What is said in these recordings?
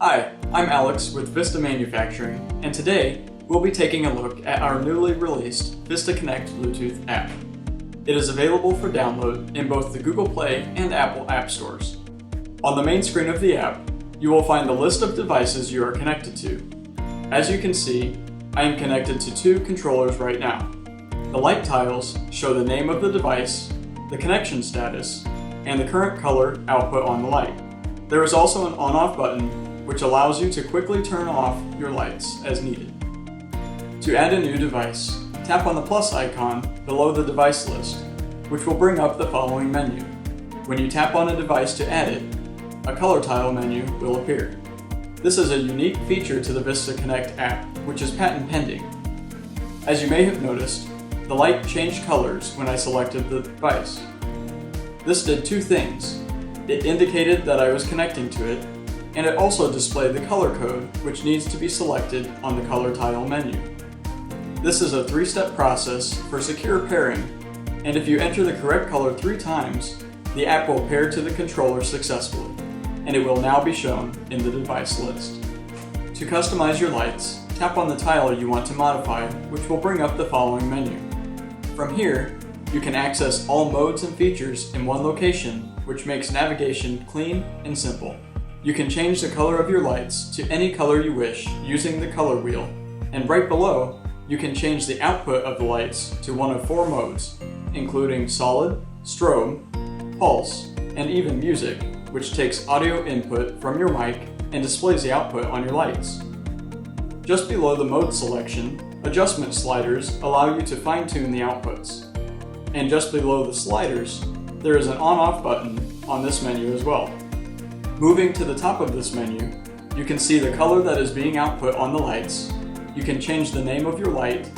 Hi, I'm Alex with Vista Manufacturing, and today we'll be taking a look at our newly released Vista Connect Bluetooth app. It is available for download in both the Google Play and Apple App Stores. On the main screen of the app, you will find the list of devices you are connected to. As you can see, I am connected to two controllers right now. The light tiles show the name of the device, the connection status, and the current color output on the light. There is also an on-off button which allows you to quickly turn off your lights as needed. To add a new device, tap on the plus icon below the device list, which will bring up the following menu. When you tap on a device to add it, a color tile menu will appear. This is a unique feature to the Vista Connect app, which is patent pending. As you may have noticed, the light changed colors when I selected the device. This did two things. It indicated that I was connecting to it, and it also displayed the color code which needs to be selected on the color tile menu. This is a three-step process for secure pairing, and if you enter the correct color 3 times, the app will pair to the controller successfully, and it will now be shown in the device list. To customize your lights, tap on the tile you want to modify, which will bring up the following menu. From here, you can access all modes and features in one location, which makes navigation clean and simple. You can change the color of your lights to any color you wish using the color wheel, and right below, you can change the output of the lights to one of 4 modes, including solid, strobe, pulse, and even music, which takes audio input from your mic and displays the output on your lights. Just below the mode selection, adjustment sliders allow you to fine-tune the outputs. And just below the sliders, there is an on-off button on this menu as well. Moving to the top of this menu, you can see the color that is being output on the lights, you can change the name of your light,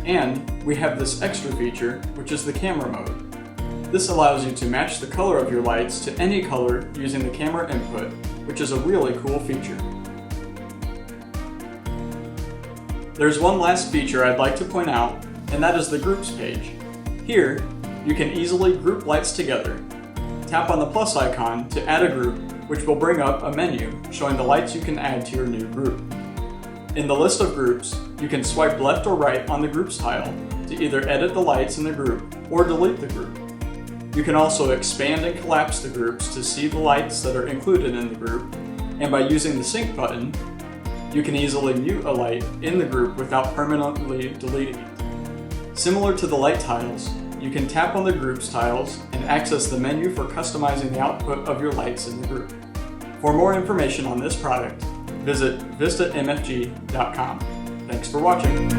and we have this extra feature, which is the camera mode. This allows you to match the color of your lights to any color using the camera input, which is a really cool feature. There's one last feature I'd like to point out, and that is the Groups page. Here, you can easily group lights together. Tap on the plus icon to add a group, which will bring up a menu showing the lights you can add to your new group. In the list of groups, you can swipe left or right on the Groups tile to either edit the lights in the group or delete the group. You can also expand and collapse the groups to see the lights that are included in the group, and by using the sync button, you can easily mute a light in the group without permanently deleting it. Similar to the light tiles, you can tap on the Groups tiles and access the menu for customizing the output of your lights in the group. For more information on this product, visit vistamfg.com. Thanks for watching.